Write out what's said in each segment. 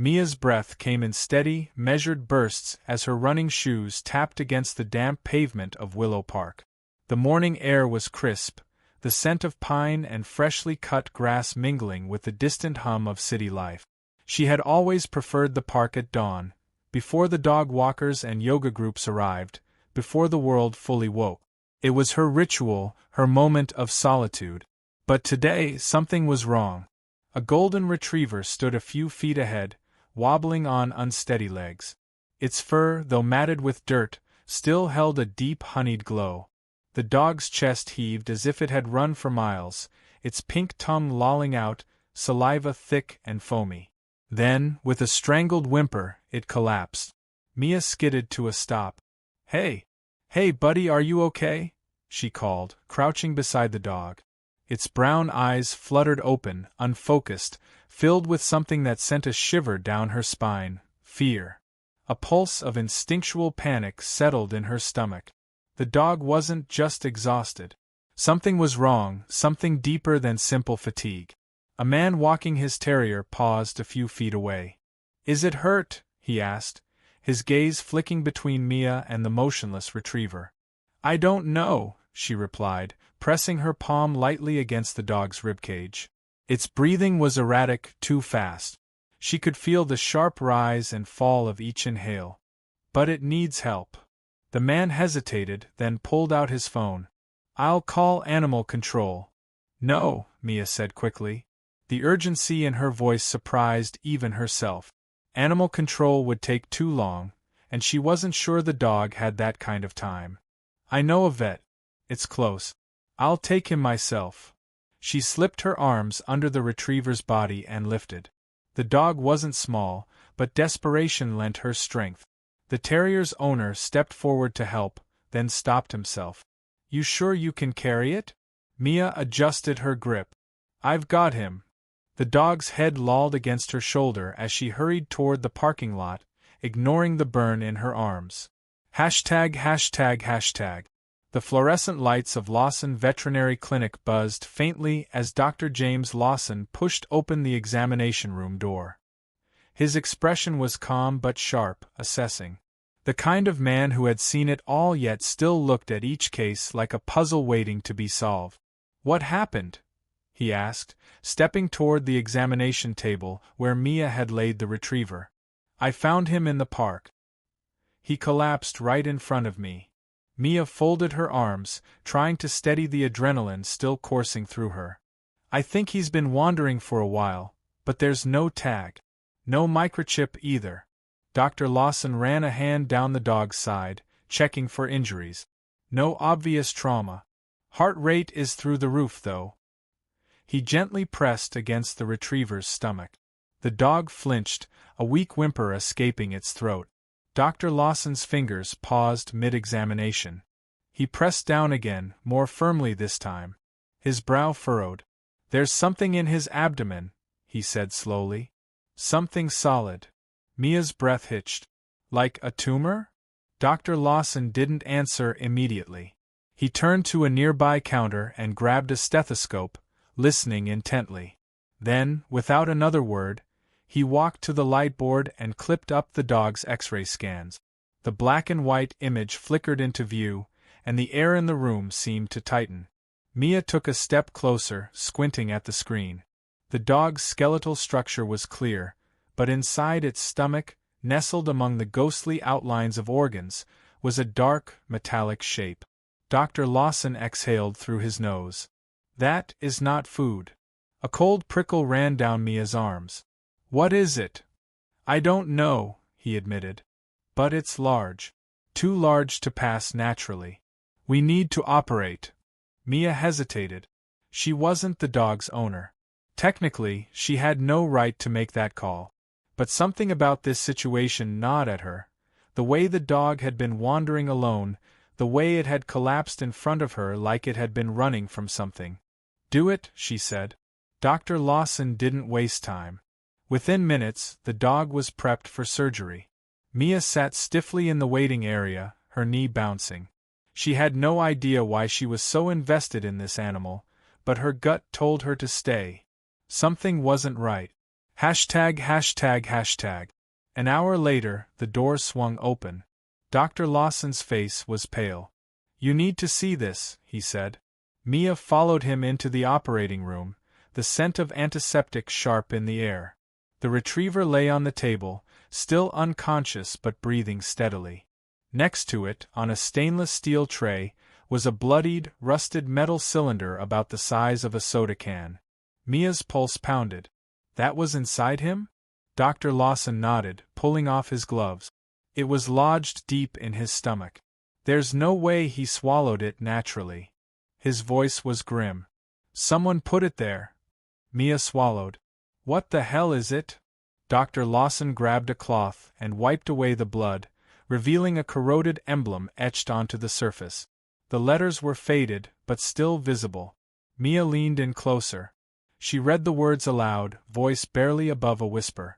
Mia's breath came in steady, measured bursts as her running shoes tapped against the damp pavement of Willow Park. The morning air was crisp, the scent of pine and freshly cut grass mingling with the distant hum of city life. She had always preferred the park at dawn, before the dog walkers and yoga groups arrived, before the world fully woke. It was her ritual, her moment of solitude. But today something was wrong. A golden retriever stood a few feet ahead, wobbling on unsteady legs. Its fur, though matted with dirt, still held a deep honeyed glow. The dog's chest heaved as if it had run for miles, its pink tongue lolling out, saliva thick and foamy. Then, with a strangled whimper, it collapsed. Mia skidded to a stop. "Hey! Hey, buddy, are you okay?" she called, crouching beside the dog. Its brown eyes fluttered open, unfocused, filled with something that sent a shiver down her spine: fear. A pulse of instinctual panic settled in her stomach. The dog wasn't just exhausted. Something was wrong, something deeper than simple fatigue. A man walking his terrier paused a few feet away. "Is it hurt?" he asked, his gaze flicking between Mia and the motionless retriever. "I don't know," she replied, pressing her palm lightly against the dog's ribcage. Its breathing was erratic, too fast. She could feel the sharp rise and fall of each inhale. "But it needs help." The man hesitated, then pulled out his phone. "I'll call animal control." "No," Mia said quickly. The urgency in her voice surprised even herself. Animal control would take too long, and she wasn't sure the dog had that kind of time. "I know a vet. It's close. I'll take him myself." She slipped her arms under the retriever's body and lifted. The dog wasn't small, but desperation lent her strength. The terrier's owner stepped forward to help, then stopped himself. "You sure you can carry it?" Mia adjusted her grip. "I've got him." The dog's head lolled against her shoulder as she hurried toward the parking lot, ignoring the burn in her arms. ####. The fluorescent lights of Lawson Veterinary Clinic buzzed faintly as Dr. James Lawson pushed open the examination room door. His expression was calm but sharp, assessing. The kind of man who had seen it all yet still looked at each case like a puzzle waiting to be solved. "What happened?" he asked, stepping toward the examination table where Mia had laid the retriever. "I found him in the park. He collapsed right in front of me." Mia folded her arms, trying to steady the adrenaline still coursing through her. "I think he's been wandering for a while, but there's no tag. No microchip either." Dr. Lawson ran a hand down the dog's side, checking for injuries. "No obvious trauma. Heart rate is through the roof, though." He gently pressed against the retriever's stomach. The dog flinched, a weak whimper escaping its throat. Dr. Lawson's fingers paused mid-examination. He pressed down again, more firmly this time. His brow furrowed. "There's something in his abdomen," he said slowly. "Something solid." Mia's breath hitched. "Like a tumor?" Dr. Lawson didn't answer immediately. He turned to a nearby counter and grabbed a stethoscope, listening intently. Then, without another word, he walked to the light board and clipped up the dog's X-ray scans. The black and white image flickered into view, and the air in the room seemed to tighten. Mia took a step closer, squinting at the screen. The dog's skeletal structure was clear, but inside its stomach, nestled among the ghostly outlines of organs, was a dark, metallic shape. Dr. Lawson exhaled through his nose. "That is not food." A cold prickle ran down Mia's arms. "What is it?" "I don't know," he admitted. "But it's large. Too large to pass naturally. We need to operate." Mia hesitated. She wasn't the dog's owner. Technically, she had no right to make that call. But something about this situation gnawed at her. The way the dog had been wandering alone, the way it had collapsed in front of her like it had been running from something. "Do it," she said. Dr. Lawson didn't waste time. Within minutes, the dog was prepped for surgery. Mia sat stiffly in the waiting area, her knee bouncing. She had no idea why she was so invested in this animal, but her gut told her to stay. Something wasn't right. Hashtag hashtag hashtag. An hour later, the door swung open. Dr. Lawson's face was pale. You need to see this, he said. Mia followed him into the operating room, the scent of antiseptic sharp in the air. The retriever lay on the table, still unconscious but breathing steadily. Next to it, on a stainless steel tray, was a bloodied, rusted metal cylinder about the size of a soda can. Mia's pulse pounded. That was inside him? Dr. Lawson nodded, pulling off his gloves. It was lodged deep in his stomach. There's no way he swallowed it naturally. His voice was grim. Someone put it there. Mia swallowed. What the hell is it? Dr. Lawson grabbed a cloth and wiped away the blood, revealing a corroded emblem etched onto the surface. The letters were faded, but still visible. Mia leaned in closer. She read the words aloud, voice barely above a whisper.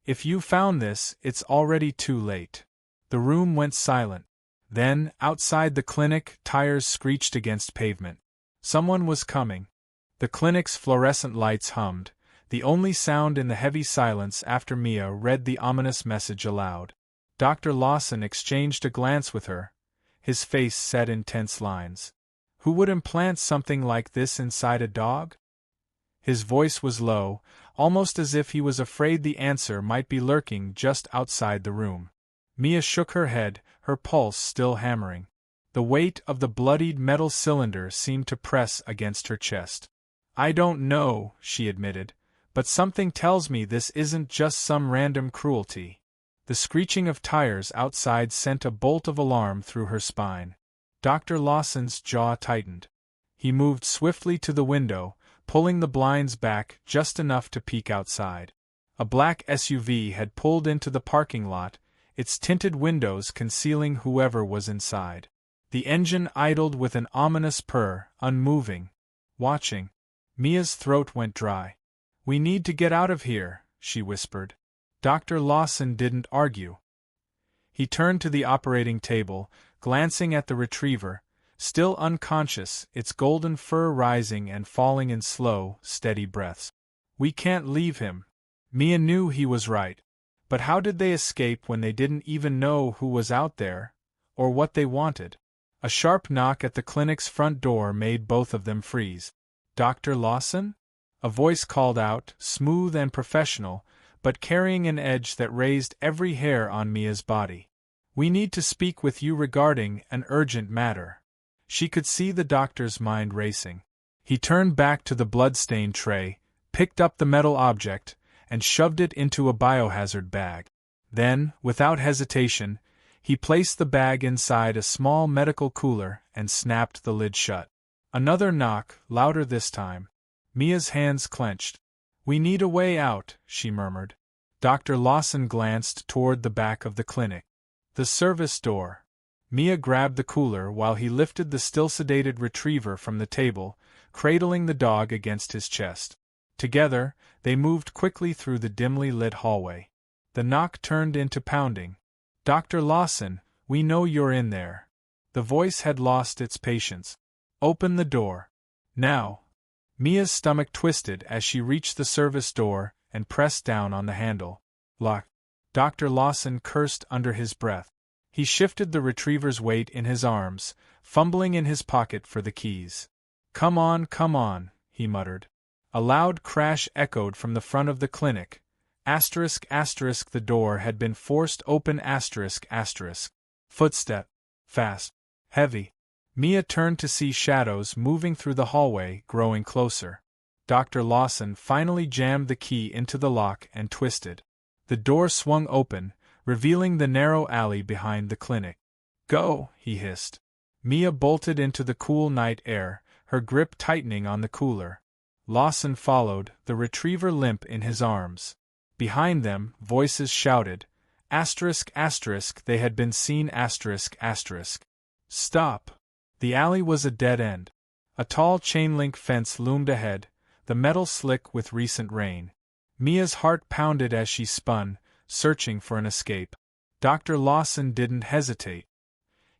If you found this, it's already too late. The room went silent. Then, outside the clinic, tires screeched against pavement. Someone was coming. The clinic's fluorescent lights hummed, the only sound in the heavy silence after Mia read the ominous message aloud. Dr. Lawson exchanged a glance with her, his face set in tense lines. Who would implant something like this inside a dog? His voice was low, almost as if he was afraid the answer might be lurking just outside the room. Mia shook her head, her pulse still hammering. The weight of the bloodied metal cylinder seemed to press against her chest. I don't know, she admitted, but something tells me this isn't just some random cruelty. The screeching of tires outside sent a bolt of alarm through her spine. Dr. Lawson's jaw tightened. He moved swiftly to the window, pulling the blinds back just enough to peek outside. A black SUV had pulled into the parking lot, its tinted windows concealing whoever was inside. The engine idled with an ominous purr, unmoving, watching. Mia's throat went dry. We need to get out of here, she whispered. Dr. Lawson didn't argue. He turned to the operating table, glancing at the retriever, still unconscious, its golden fur rising and falling in slow, steady breaths. We can't leave him. Mia knew he was right. But how did they escape when they didn't even know who was out there, or what they wanted? A sharp knock at the clinic's front door made both of them freeze. Dr. Lawson? A voice called out, smooth and professional, but carrying an edge that raised every hair on Mia's body. We need to speak with you regarding an urgent matter. She could see the doctor's mind racing. He turned back to the blood-stained tray, picked up the metal object, and shoved it into a biohazard bag. Then, without hesitation, he placed the bag inside a small medical cooler and snapped the lid shut. Another knock, louder this time. Mia's hands clenched. We need a way out, she murmured. Dr. Lawson glanced toward the back of the clinic. The service door. Mia grabbed the cooler while he lifted the still-sedated retriever from the table, cradling the dog against his chest. Together, they moved quickly through the dimly lit hallway. The knock turned into pounding. Dr. Lawson, we know you're in there. The voice had lost its patience. Open the door. Now. Mia's stomach twisted as she reached the service door and pressed down on the handle. Lock. Dr. Lawson cursed under his breath. He shifted the retriever's weight in his arms, fumbling in his pocket for the keys. Come on, he muttered. A loud crash echoed from the front of the clinic. The door had been forced open. Footstep. Fast. Heavy. Mia turned to see shadows moving through the hallway, growing closer. Dr. Lawson finally jammed the key into the lock and twisted. The door swung open, revealing the narrow alley behind the clinic. Go, he hissed. Mia bolted into the cool night air, her grip tightening on the cooler. Lawson followed, the retriever limp in his arms. Behind them, voices shouted, **! They had been seen **! Stop! The alley was a dead end. A tall chain-link fence loomed ahead, the metal slick with recent rain. Mia's heart pounded as she spun, searching for an escape. Dr. Lawson didn't hesitate.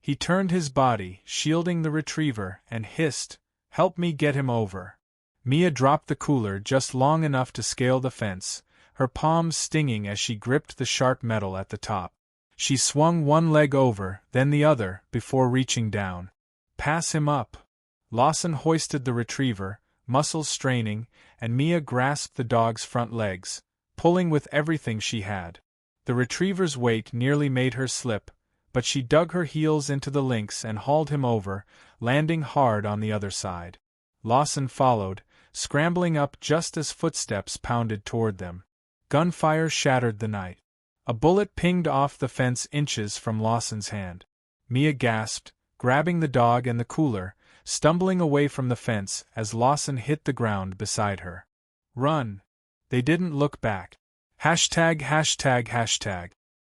He turned his body, shielding the retriever, and hissed, "Help me get him over." Mia dropped the cooler just long enough to scale the fence, her palms stinging as she gripped the sharp metal at the top. She swung one leg over, then the other, before reaching down. "Pass him up." Lawson hoisted the retriever, muscles straining, and Mia grasped the dog's front legs, pulling with everything she had. The retriever's weight nearly made her slip, but she dug her heels into the links and hauled him over, landing hard on the other side. Lawson followed, scrambling up just as footsteps pounded toward them. Gunfire shattered the night. A bullet pinged off the fence inches from Lawson's hand. Mia gasped, grabbing the dog and the cooler, stumbling away from the fence as Lawson hit the ground beside her. "Run!" They didn't look back. ####.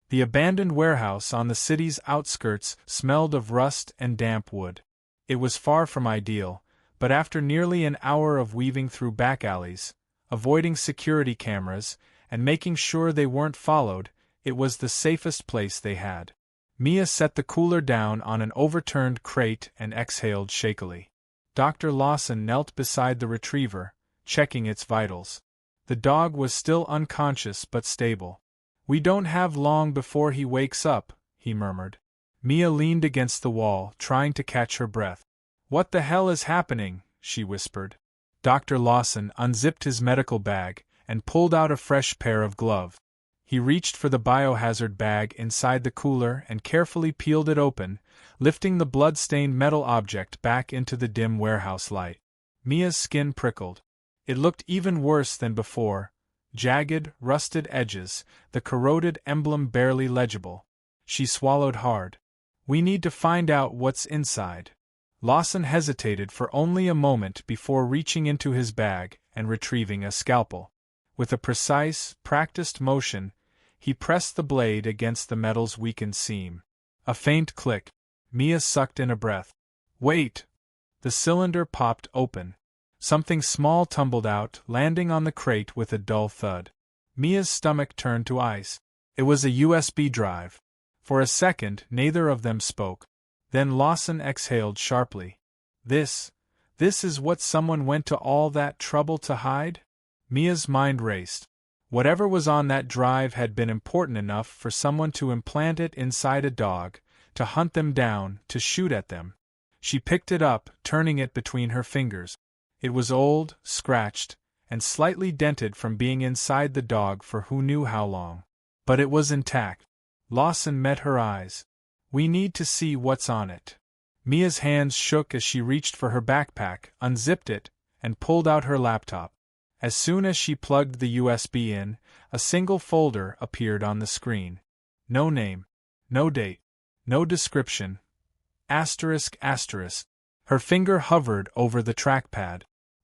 The abandoned warehouse on the city's outskirts smelled of rust and damp wood. It was far from ideal, but after nearly an hour of weaving through back alleys, avoiding security cameras, and making sure they weren't followed, it was the safest place they had. Mia set the cooler down on an overturned crate and exhaled shakily. Dr. Lawson knelt beside the retriever, checking its vitals. The dog was still unconscious but stable. "We don't have long before he wakes up," he murmured. Mia leaned against the wall, trying to catch her breath. "What the hell is happening?" she whispered. Dr. Lawson unzipped his medical bag and pulled out a fresh pair of gloves. He reached for the biohazard bag inside the cooler and carefully peeled it open, lifting the blood-stained metal object back into the dim warehouse light. Mia's skin prickled. It looked even worse than before. Jagged, rusted edges, the corroded emblem barely legible. She swallowed hard. "We need to find out what's inside." Lawson hesitated for only a moment before reaching into his bag and retrieving a scalpel. With a precise, practiced motion, he pressed the blade against the metal's weakened seam. A faint click. Mia sucked in a breath. "Wait!" The cylinder popped open. Something small tumbled out, landing on the crate with a dull thud. Mia's stomach turned to ice. It was a USB drive. For a second, neither of them spoke. Then Lawson exhaled sharply. This is what someone went to all that trouble to hide? Mia's mind raced. Whatever was on that drive had been important enough for someone to implant it inside a dog, to hunt them down, to shoot at them. She picked it up, turning it between her fingers. It was old, scratched, and slightly dented from being inside the dog for who knew how long. But it was intact. Lawson met her eyes. "We need to see what's on it." Mia's hands shook as she reached for her backpack, unzipped it, and pulled out her laptop. As soon as she plugged the USB in, a single folder appeared on the screen. No name. No date. No description. Asterisk. Her finger hovered over the trackpad.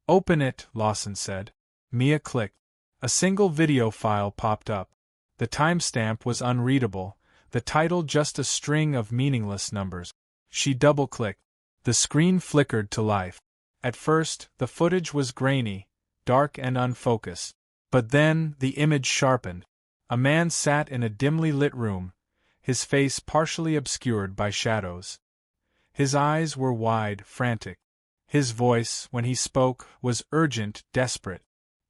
"Open it," Lawson said. Mia clicked. A single video file popped up. The timestamp was unreadable, the title just a string of meaningless numbers. She double-clicked. The screen flickered to life. At first, the footage was grainy, dark and unfocused. But then, the image sharpened. A man sat in a dimly lit room, his face partially obscured by shadows. His eyes were wide, frantic. His voice, when he spoke, was urgent, desperate.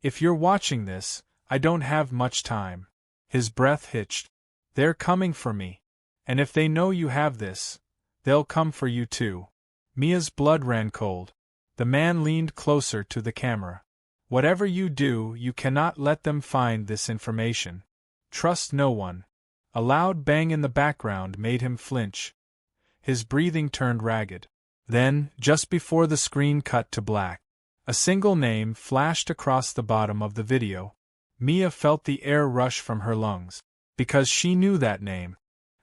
"If you're watching this, I don't have much time." His breath hitched. "They're coming for me. And if they know you have this, they'll come for you too." Mia's blood ran cold. The man leaned closer to the camera. "Whatever you do, you cannot let them find this information. Trust no one." A loud bang in the background made him flinch. His breathing turned ragged. Then, just before the screen cut to black, a single name flashed across the bottom of the video. Mia felt the air rush from her lungs. Because she knew that name.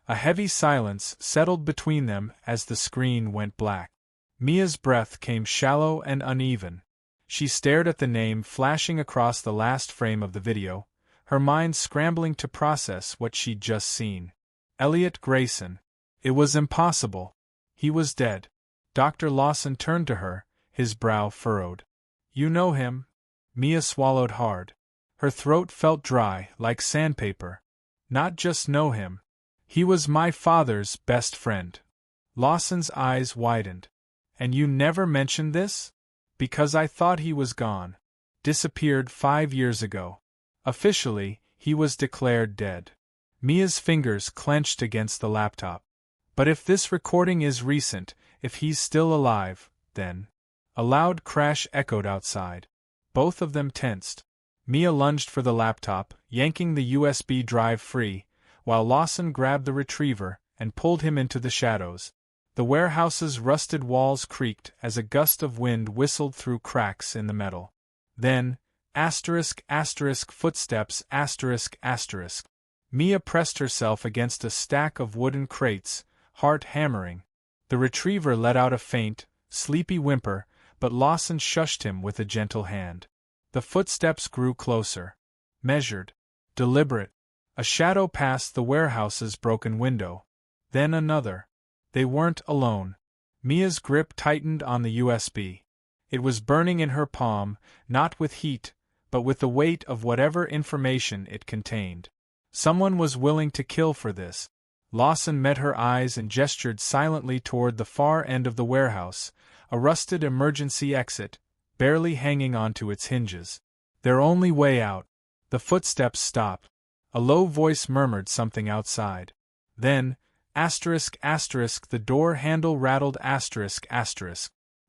A heavy silence settled between them as the screen went black. Mia's breath came shallow and uneven. She stared at the name flashing across the last frame of the video, her mind scrambling to process what she'd just seen. Elliot Grayson. It was impossible. He was dead. Dr. Lawson turned to her, his brow furrowed. "You know him?" Mia swallowed hard. Her throat felt dry, like sandpaper. "Not just know him. He was my father's best friend." Lawson's eyes widened. "And you never mentioned this?" "Because I thought he was gone. Disappeared 5 years ago. Officially, He was declared dead. Mia's fingers clenched against the laptop. But if this recording is recent, if he's still alive, then... A loud crash echoed outside. Both of them tensed. Mia lunged for the laptop, yanking the USB drive free, while Lawson grabbed the retriever and pulled him into the shadows. The warehouse's rusted walls creaked as a gust of wind whistled through cracks in the metal. Then, footsteps, Mia pressed herself against a stack of wooden crates, heart hammering. The retriever let out a faint, sleepy whimper, but Lawson shushed him with a gentle hand. The footsteps grew closer. Measured. Deliberate. A shadow passed the warehouse's broken window. Then another. They weren't alone. Mia's grip tightened on the USB. It was burning in her palm, not with heat, but with the weight of whatever information it contained. Someone was willing to kill for this. Lawson met her eyes and gestured silently toward the far end of the warehouse, a rusted emergency exit, barely hanging onto its hinges. Their only way out. The footsteps stopped. A low voice murmured something outside. Then, the door handle rattled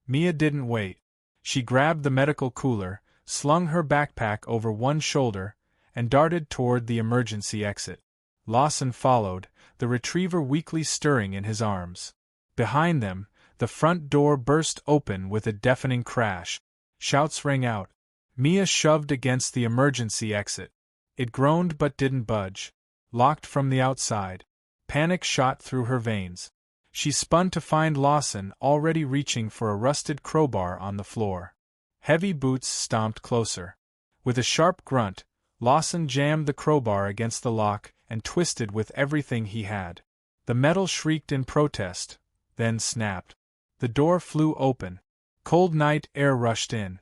Mia didn't wait. She grabbed the medical cooler, slung her backpack over one shoulder, and darted toward the emergency exit. Lawson followed, the retriever weakly stirring in his arms. Behind them, the front door burst open with a deafening crash. Shouts rang out. Mia shoved against the emergency exit. It groaned but didn't budge. Locked from the outside. Panic shot through her veins. She spun to find Lawson already reaching for a rusted crowbar on the floor. Heavy boots stomped closer. With a sharp grunt, Lawson jammed the crowbar against the lock and twisted with everything he had. The metal shrieked in protest, then snapped. The door flew open. Cold night air rushed in.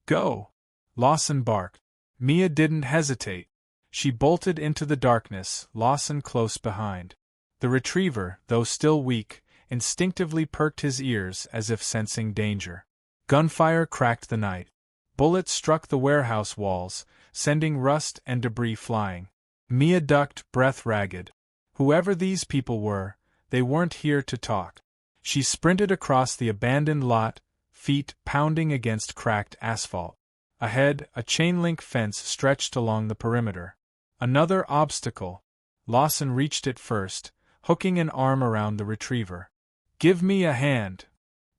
"Go!" Lawson barked. Mia didn't hesitate. She bolted into the darkness, Lawson close behind. The retriever, though still weak, instinctively perked his ears as if sensing danger. Gunfire cracked the night. Bullets struck the warehouse walls, sending rust and debris flying. Mia ducked, breath ragged. Whoever these people were, they weren't here to talk. She sprinted across the abandoned lot, feet pounding against cracked asphalt. Ahead, a chain-link fence stretched along the perimeter. Another obstacle. Lawson reached it first, hooking an arm around the retriever. "Give me a hand."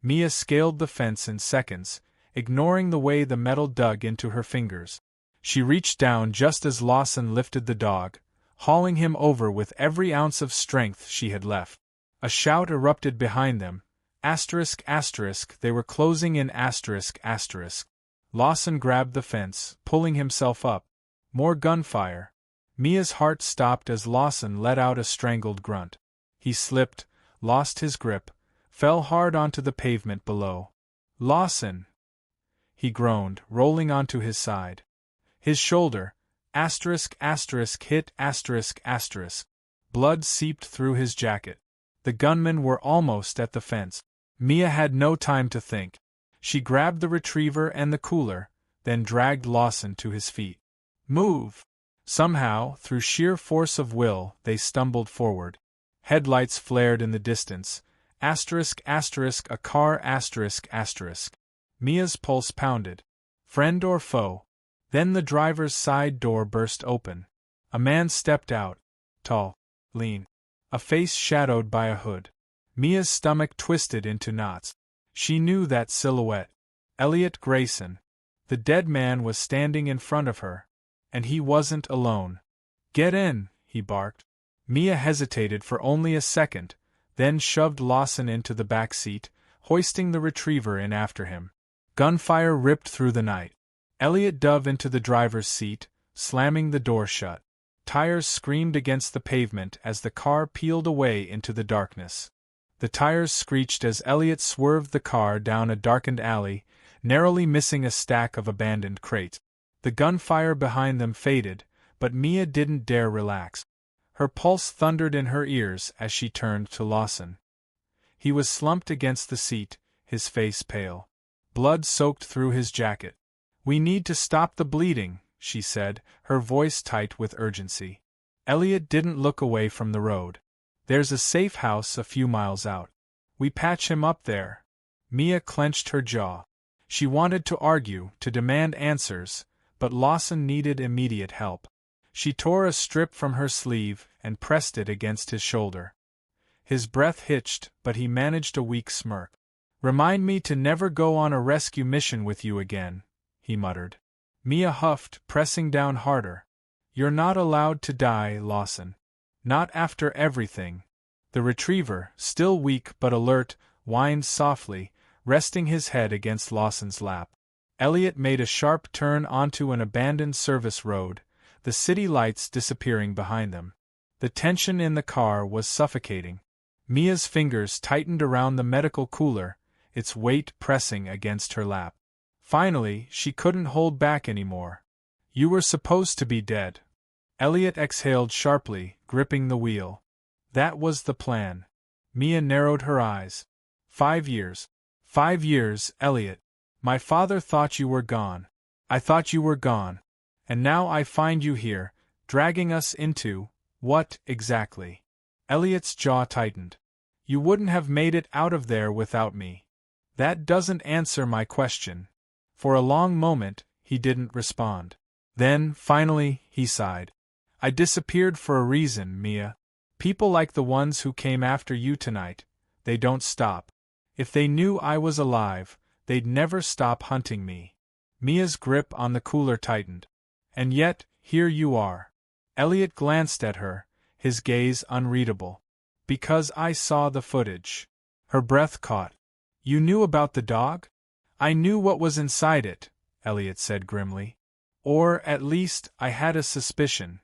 Mia scaled the fence in seconds, ignoring the way the metal dug into her fingers. She reached down just as Lawson lifted the dog, hauling him over with every ounce of strength she had left. A shout erupted behind them. They were closing in Lawson grabbed the fence, pulling himself up. More gunfire. Mia's heart stopped as Lawson let out a strangled grunt. He slipped, lost his grip, fell hard onto the pavement below. "Lawson!" He groaned, rolling onto his side. His shoulder, hit Blood seeped through his jacket. The gunmen were almost at the fence. Mia had no time to think. She grabbed the retriever and the cooler, then dragged Lawson to his feet. "Move!" Somehow, through sheer force of will, they stumbled forward. Headlights flared in the distance. A car Mia's pulse pounded. Friend or foe? Then the driver's side door burst open. A man stepped out. Tall. Lean. A face shadowed by a hood. Mia's stomach twisted into knots. She knew that silhouette. Elliot Grayson. The dead man was standing in front of her. And he wasn't alone. "Get in," he barked. Mia hesitated for only a second, then shoved Lawson into the back seat, hoisting the retriever in after him. Gunfire ripped through the night. Elliot dove into the driver's seat, slamming the door shut. Tires screamed against the pavement as the car peeled away into the darkness. The tires screeched as Elliot swerved the car down a darkened alley, narrowly missing a stack of abandoned crates. The gunfire behind them faded, but Mia didn't dare relax. Her pulse thundered in her ears as she turned to Lawson. He was slumped against the seat, his face pale. Blood soaked through his jacket. "We need to stop the bleeding," she said, her voice tight with urgency. Elliot didn't look away from the road. There's a safe house a few miles out. We patch him up there. Mia clenched her jaw. She wanted to argue, to demand answers, but Lawson needed immediate help. She tore a strip from her sleeve and pressed it against his shoulder. His breath hitched, but he managed a weak smirk. "Remind me to never go on a rescue mission with you again," he muttered. Mia huffed, pressing down harder. "You're not allowed to die, Lawson. Not after everything." The retriever, still weak but alert, whined softly, resting his head against Lawson's lap. Elliot made a sharp turn onto an abandoned service road, the city lights disappearing behind them. The tension in the car was suffocating. Mia's fingers tightened around the medical cooler, its weight pressing against her lap. Finally, she couldn't hold back anymore. "You were supposed to be dead." Elliot exhaled sharply, gripping the wheel. "That was the plan." Mia narrowed her eyes. 5 years. 5 years, Elliot. My father thought you were gone. I thought you were gone. And now I find you here, dragging us into, what, exactly? Elliot's jaw tightened. "You wouldn't have made it out of there without me." "That doesn't answer my question." For a long moment, he didn't respond. Then, finally, he sighed. "I disappeared for a reason, Mia. People like the ones who came after you tonight, they don't stop. If they knew I was alive, they'd never stop hunting me." Mia's grip on the cooler tightened. "And yet, here you are." Elliot glanced at her, his gaze unreadable. "Because I saw the footage." Her breath caught. "You knew about the dog?" "I knew what was inside it," Elliot said grimly. "Or, at least, I had a suspicion."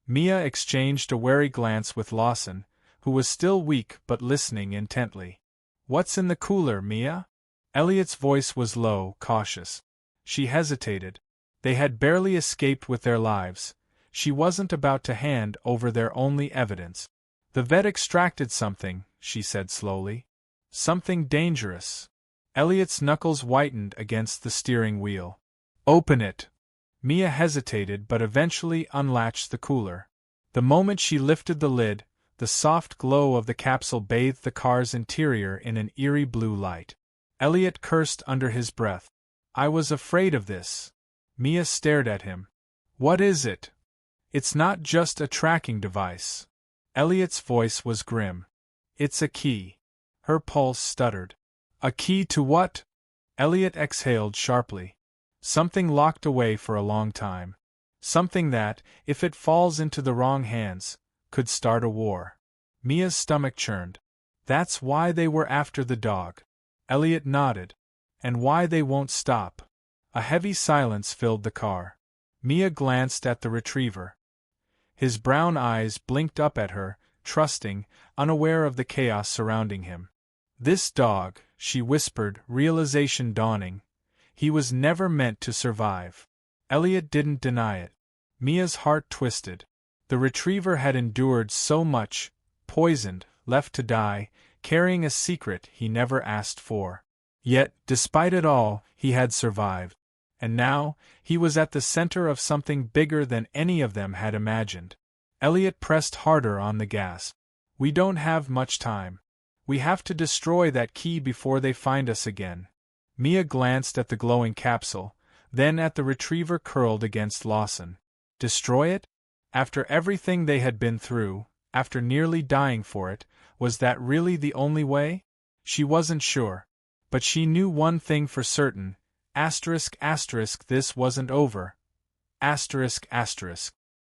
Mia exchanged a wary glance with Lawson, who was still weak but listening intently. "What's in the cooler, Mia?" Elliot's voice was low, cautious. She hesitated. They had barely escaped with their lives. She wasn't about to hand over their only evidence. "The vet extracted something," she said slowly. "Something dangerous." Elliot's knuckles whitened against the steering wheel. "Open it." Mia hesitated but eventually unlatched the cooler. The moment she lifted the lid, the soft glow of the capsule bathed the car's interior in an eerie blue light. Elliot cursed under his breath. "I was afraid of this." Mia stared at him. "What is it?" "It's not just a tracking device." Elliot's voice was grim. "It's a key." Her pulse stuttered. "A key to what?" Elliot exhaled sharply. "Something locked away for a long time. Something that, if it falls into the wrong hands, could start a war." Mia's stomach churned. "That's why they were after the dog." Elliot nodded. "And why they won't stop." A heavy silence filled the car. Mia glanced at the retriever. His brown eyes blinked up at her, trusting, unaware of the chaos surrounding him. "This dog," she whispered, realization dawning. "He was never meant to survive." Elliot didn't deny it. Mia's heart twisted. The retriever had endured so much, poisoned, left to die, carrying a secret he never asked for. Yet, despite it all, he had survived. And now, he was at the center of something bigger than any of them had imagined. Elliot pressed harder on the gas. "We don't have much time. We have to destroy that key before they find us again." Mia glanced at the glowing capsule, then at the retriever curled against Lawson. Destroy it? After everything they had been through, after nearly dying for it, was that really the only way? She wasn't sure. But she knew one thing for certain, ***, this wasn't over. ***.